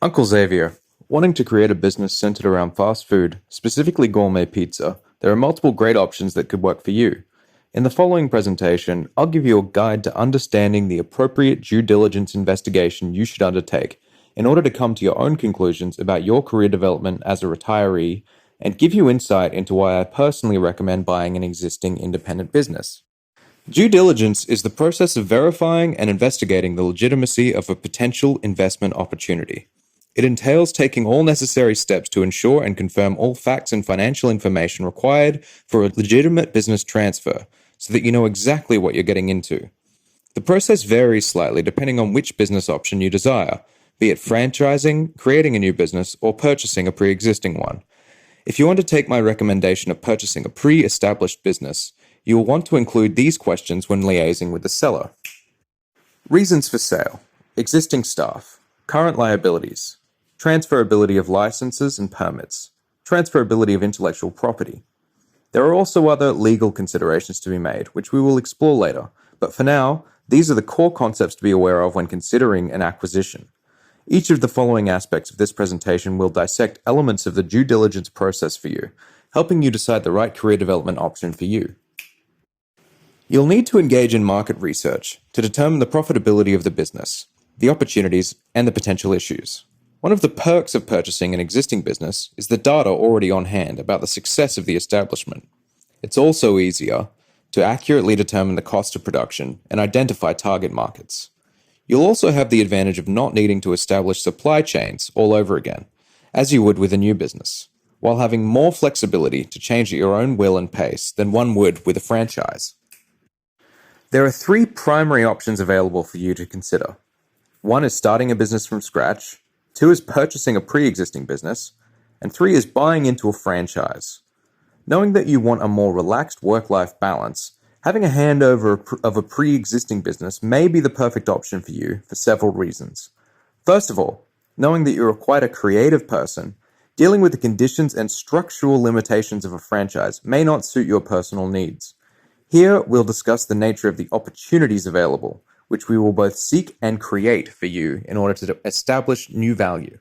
Uncle Xavier, wanting to create a business centered around fast food, specifically gourmet pizza, there are multiple great options that could work for you. In the following presentation, I'll give you a guide to understanding the appropriate due diligence investigation you should undertake in order to come to your own conclusions about your career development as a retiree and give you insight into why I personally recommend buying an existing independent business. Due diligence is the process of verifying and investigating the legitimacy of a potential investment opportunity. It entails taking all necessary steps to ensure and confirm all facts and financial information required for a legitimate business transfer so that you know exactly what you're getting into. The process varies slightly depending on which business option you desire, be it franchising, creating a new business, or purchasing a pre-existing one. If you want to take my recommendation of purchasing a pre-established business, you will want to include these questions when liaising with the seller. Reasons for sale: existing staff, current liabilities, transferability of licenses and permits, transferability of intellectual property. There are also other legal considerations to be made, which we will explore later, but for now, these are the core concepts to be aware of when considering an acquisition. Each of the following aspects of this presentation will dissect elements of the due diligence process for you, helping you decide the right career development option for you. You'll need to engage in market research to determine the profitability of the business, the opportunities, and the potential issues. One of the perks of purchasing an existing business is the data already on hand about the success of the establishment. It's also easier to accurately determine the cost of production and identify target markets. You'll also have the advantage of not needing to establish supply chains all over again, as you would with a new business, while having more flexibility to change at your own will and pace than one would with a franchise. There are three primary options available for you to consider. One is starting a business from scratch, two is purchasing a pre-existing business, and three is buying into a franchise. Knowing that you want a more relaxed work-life balance, having a handover of a pre-existing business may be the perfect option for you for several reasons. First of all, knowing that you're quite a creative person, dealing with the conditions and structural limitations of a franchise may not suit your personal needs. Here, we'll discuss the nature of the opportunities available, which we will both seek and create for you in order to establish new value.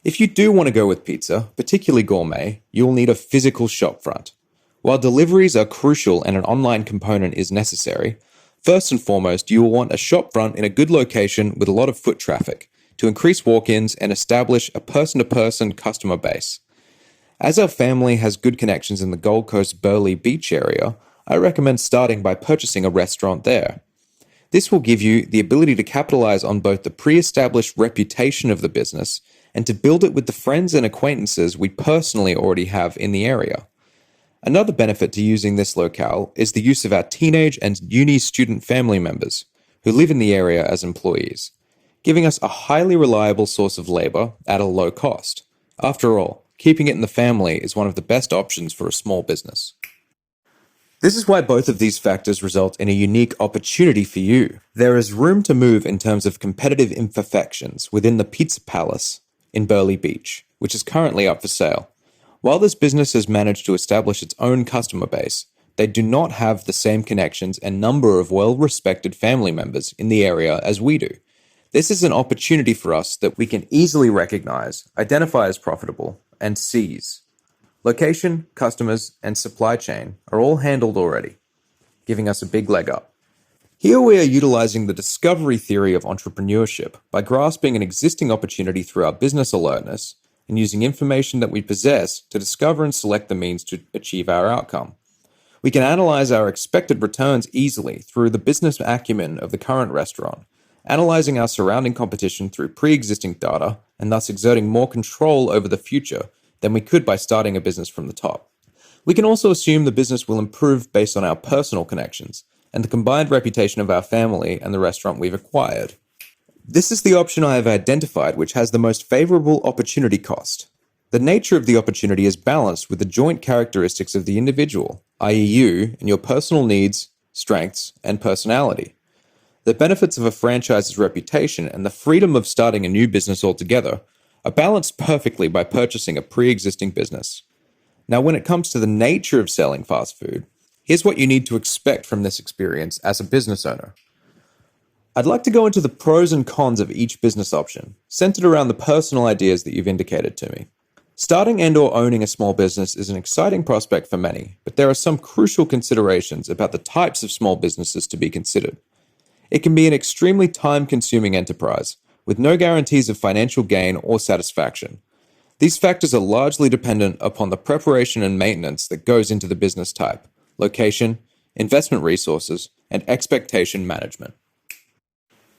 If you do want to go with pizza, particularly gourmet, you will need a physical shopfront. While deliveries are crucial and an online component is necessary, first and foremost, you will want a shopfront in a good location with a lot of foot traffic to increase walk-ins and establish a person-to-person customer base. As our family has good connections in the Gold Coast Burleigh Beach area, I recommend starting by purchasing a restaurant there. This will give you the ability to capitalize on both the pre-established reputation of the business and to build it with the friends and acquaintances we personally already have in the area. Another benefit to using this locale is the use of our teenage and uni student family members who live in the area as employees, giving us a highly reliable source of labor at a low cost. After all, keeping it in the family is one of the best options for a small business. This is why both of these factors result in a unique opportunity for you. There is room to move in terms of competitive imperfections within the Pizza Palace in Burleigh Beach, which is currently up for sale. While this business has managed to establish its own customer base, they do not have the same connections and number of well-respected family members in the area as we do. This is an opportunity for us that we can easily recognize, identify as profitable, and seize. Location, customers, and supply chain are all handled already, giving us a big leg up. Here we are utilizing the discovery theory of entrepreneurship by grasping an existing opportunity through our business alertness and using information that we possess to discover and select the means to achieve our outcome. We can analyze our expected returns easily through the business acumen of the current restaurant, analyzing our surrounding competition through pre-existing data and thus exerting more control over the future than we could by starting a business from the top. We can also assume the business will improve based on our personal connections and the combined reputation of our family and the restaurant we've acquired. This is the option I have identified which has the most favorable opportunity cost. The nature of the opportunity is balanced with the joint characteristics of the individual, i.e. you and your personal needs, strengths, and personality. The benefits of a franchise's reputation and the freedom of starting a new business altogether are balanced perfectly by purchasing a pre-existing business. Now, when it comes to the nature of selling fast food, here's what you need to expect from this experience as a business owner. I'd like to go into the pros and cons of each business option, centered around the personal ideas that you've indicated to me. Starting and/or owning a small business is an exciting prospect for many, but there are some crucial considerations about the types of small businesses to be considered. It can be an extremely time-consuming enterprise, with no guarantees of financial gain or satisfaction. These factors are largely dependent upon the preparation and maintenance that goes into the business type, location, investment resources, and expectation management.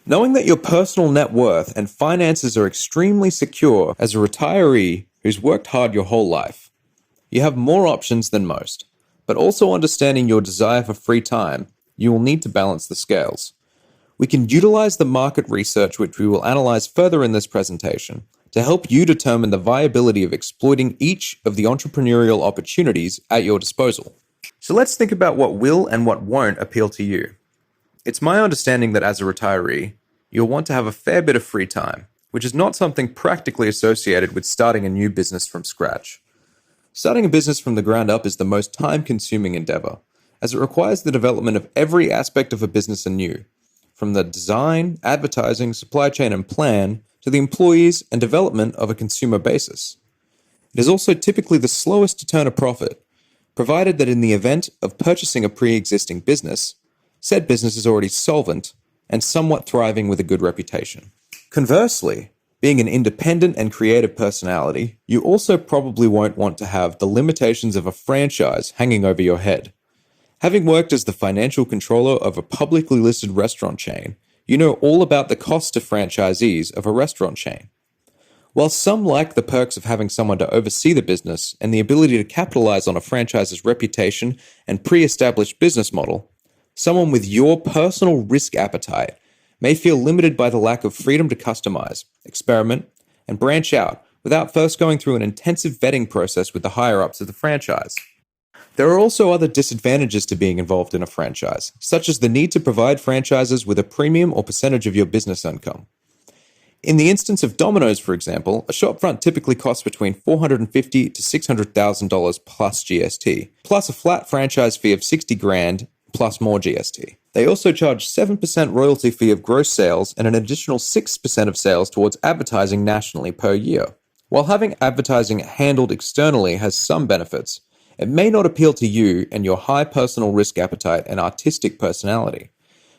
Knowing that your personal net worth and finances are extremely secure as a retiree who's worked hard your whole life, you have more options than most, but also understanding your desire for free time, you will need to balance the scales. We can utilize the market research, which we will analyze further in this presentation, to help you determine the viability of exploiting each of the entrepreneurial opportunities at your disposal. So let's think about what will and what won't appeal to you. It's my understanding that as a retiree, you'll want to have a fair bit of free time, which is not something practically associated with starting a new business from scratch. Starting a business from the ground up is the most time-consuming endeavor, as it requires the development of every aspect of a business anew, from the design, advertising, supply chain, and plan, to the employees and development of a consumer basis. It is also typically the slowest to turn a profit, provided that in the event of purchasing a pre-existing business, said business is already solvent and somewhat thriving with a good reputation. Conversely, being an independent and creative personality, you also probably won't want to have the limitations of a franchise hanging over your head. Having worked as the financial controller of a publicly listed restaurant chain, you know all about the cost to franchisees of a restaurant chain. While some like the perks of having someone to oversee the business and the ability to capitalize on a franchise's reputation and pre-established business model, someone with your personal risk appetite may feel limited by the lack of freedom to customize, experiment, and branch out without first going through an intensive vetting process with the higher-ups of the franchise. There are also other disadvantages to being involved in a franchise, such as the need to provide franchises with a premium or percentage of your business income. In the instance of Domino's, for example, a shopfront typically costs between $450,000 to $600,000 plus GST, plus a flat franchise fee of $60,000 plus more GST. They also charge 7% royalty fee of gross sales and an additional 6% of sales towards advertising nationally per year. While having advertising handled externally has some benefits, it may not appeal to you and your high personal risk appetite and artistic personality.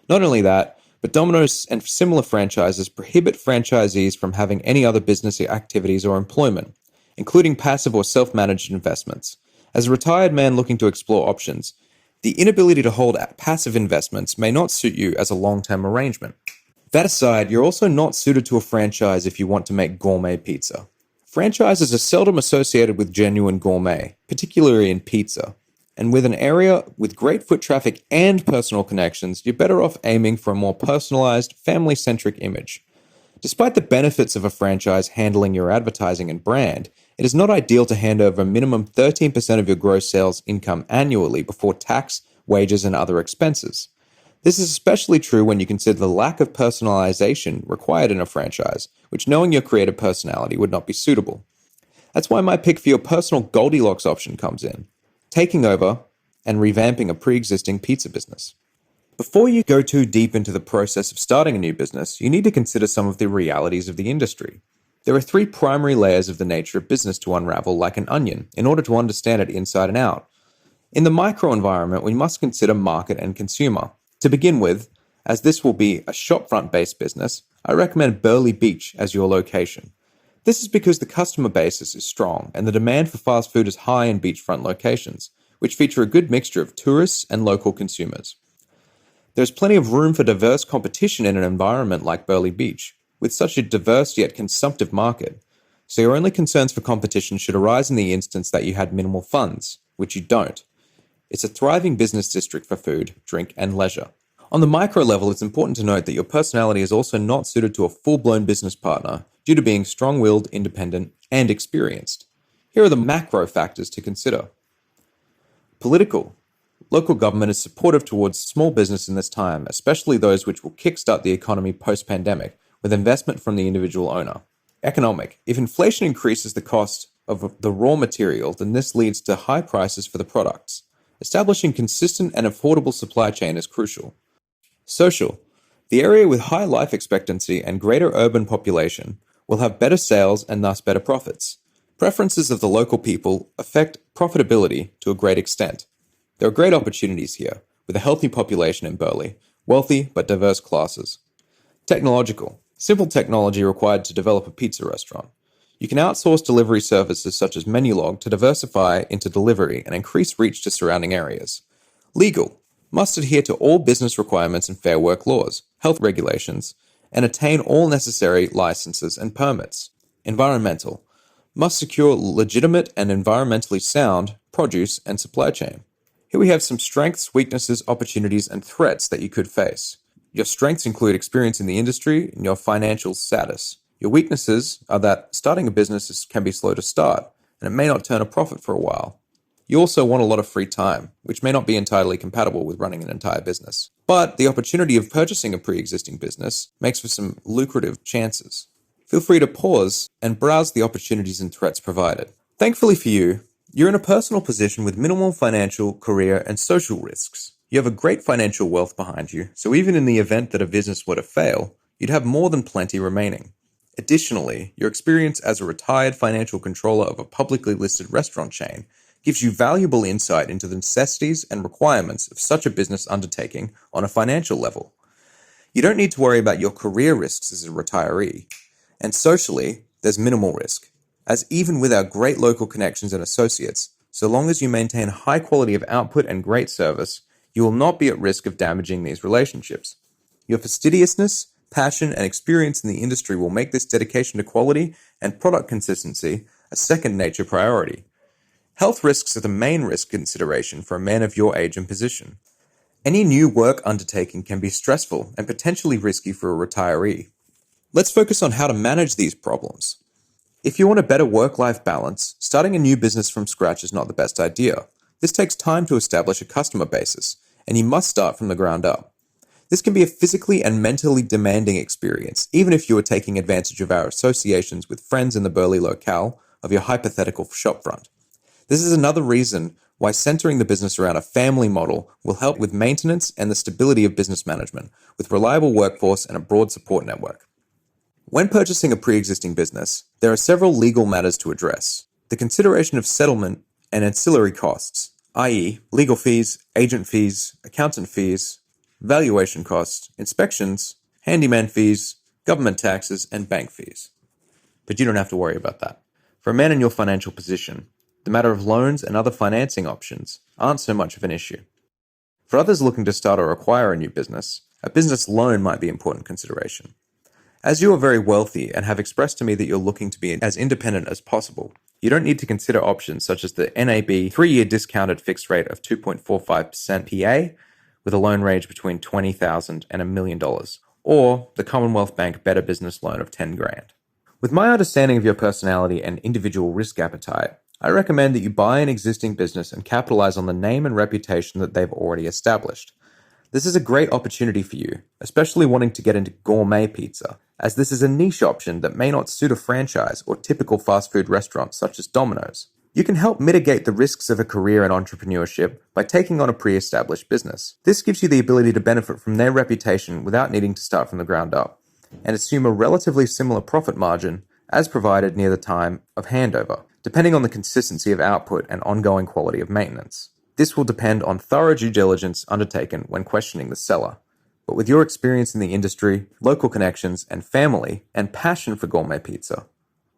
Not only that, but Domino's and similar franchises prohibit franchisees from having any other business activities or employment, including passive or self-managed investments. As a retired man looking to explore options, the inability to hold passive investments may not suit you as a long-term arrangement. That aside, you're also not suited to a franchise if you want to make gourmet pizza. Franchises are seldom associated with genuine gourmet, particularly in pizza. And with an area with great foot traffic and personal connections, you're better off aiming for a more personalized, family-centric image. Despite the benefits of a franchise handling your advertising and brand, it is not ideal to hand over minimum 13% of your gross sales income annually before tax, wages, and other expenses. This is especially true when you consider the lack of personalization required in a franchise, which knowing your creative personality would not be suitable. That's why my pick for your personal Goldilocks option comes in: taking over and revamping a pre-existing pizza business. Before you go too deep into the process of starting a new business, you need to consider some of the realities of the industry. There are three primary layers of the nature of business to unravel like an onion in order to understand it inside and out. In the microenvironment, we must consider market and consumer. To begin with, as this will be a shopfront-based business, I recommend Burleigh Beach as your location. This is because the customer basis is strong and the demand for fast food is high in beachfront locations, which feature a good mixture of tourists and local consumers. There's plenty of room for diverse competition in an environment like Burleigh Beach, with such a diverse yet consumptive market, so your only concerns for competition should arise in the instance that you had minimal funds, which you don't. It's a thriving business district for food, drink, and leisure. On the micro level, it's important to note that your personality is also not suited to a full-blown business partner due to being strong-willed, independent, and experienced. Here are the macro factors to consider. Political. Local government is supportive towards small business in this time, especially those which will kickstart the economy post-pandemic, with investment from the individual owner. Economic. If inflation increases the cost of the raw material, then this leads to high prices for the products. Establishing consistent and affordable supply chain is crucial. Social. The area with high life expectancy and greater urban population will have better sales and thus better profits. Preferences of the local people affect profitability to a great extent. There are great opportunities here, with a healthy population in Burleigh, wealthy but diverse classes. Technological. Simple technology required to develop a pizza restaurant. You can outsource delivery services such as Menulog to diversify into delivery and increase reach to surrounding areas. Legal. Must adhere to all business requirements and fair work laws, health regulations, and attain all necessary licenses and permits. Environmental. Must secure legitimate and environmentally sound produce and supply chain. Here we have some strengths, weaknesses, opportunities, and threats that you could face. Your strengths include experience in the industry and your financial status. Your weaknesses are that starting a business can be slow to start, and it may not turn a profit for a while. You also want a lot of free time, which may not be entirely compatible with running an entire business. But the opportunity of purchasing a pre-existing business makes for some lucrative chances. Feel free to pause and browse the opportunities and threats provided. Thankfully for you, you're in a personal position with minimal financial, career, and social risks. You have a great financial wealth behind you, so even in the event that a business were to fail, you'd have more than plenty remaining. Additionally, your experience as a retired financial controller of a publicly listed restaurant chain gives you valuable insight into the necessities and requirements of such a business undertaking on a financial level. You don't need to worry about your career risks as a retiree. And socially, there's minimal risk, as even with our great local connections and associates, so long as you maintain a high quality of output and great service, you will not be at risk of damaging these relationships. Your fastidiousness, passion, and experience in the industry will make this dedication to quality and product consistency a second nature priority. Health risks are the main risk consideration for a man of your age and position. Any new work undertaking can be stressful and potentially risky for a retiree. Let's focus on how to manage these problems. If you want a better work-life balance, starting a new business from scratch is not the best idea. This takes time to establish a customer basis, and you must start from the ground up. This can be a physically and mentally demanding experience, even if you are taking advantage of our associations with friends in the Burleigh locale of your hypothetical shopfront. This is another reason why centering the business around a family model will help with maintenance and the stability of business management, with reliable workforce and a broad support network. When purchasing a pre-existing business, there are several legal matters to address. The consideration of settlement and ancillary costs, i.e., legal fees, agent fees, accountant fees, valuation costs, inspections, handyman fees, government taxes, and bank fees. But you don't have to worry about that. For a man in your financial position, the matter of loans and other financing options aren't so much of an issue. For others looking to start or acquire a new business, a business loan might be an important consideration. As you are very wealthy and have expressed to me that you're looking to be as independent as possible, you don't need to consider options such as the NAB 3-year discounted fixed rate of 2.45% PA with a loan range between $20,000 and $1 million, or the Commonwealth Bank Better Business Loan of $10,000. With my understanding of your personality and individual risk appetite, I recommend that you buy an existing business and capitalize on the name and reputation that they've already established. This is a great opportunity for you, especially wanting to get into gourmet pizza, as this is a niche option that may not suit a franchise or typical fast food restaurant such as Domino's. You can help mitigate the risks of a career in entrepreneurship by taking on a pre-established business. This gives you the ability to benefit from their reputation without needing to start from the ground up, and assume a relatively similar profit margin as provided near the time of handover, depending on the consistency of output and ongoing quality of maintenance. This will depend on thorough due diligence undertaken when questioning the seller. But with your experience in the industry, local connections, and family, and passion for gourmet pizza,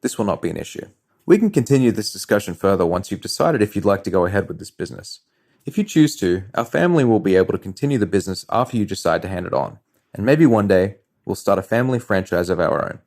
this will not be an issue. We can continue this discussion further once you've decided if you'd like to go ahead with this business. If you choose to, our family will be able to continue the business after you decide to hand it on. And maybe one day, we'll start a family franchise of our own.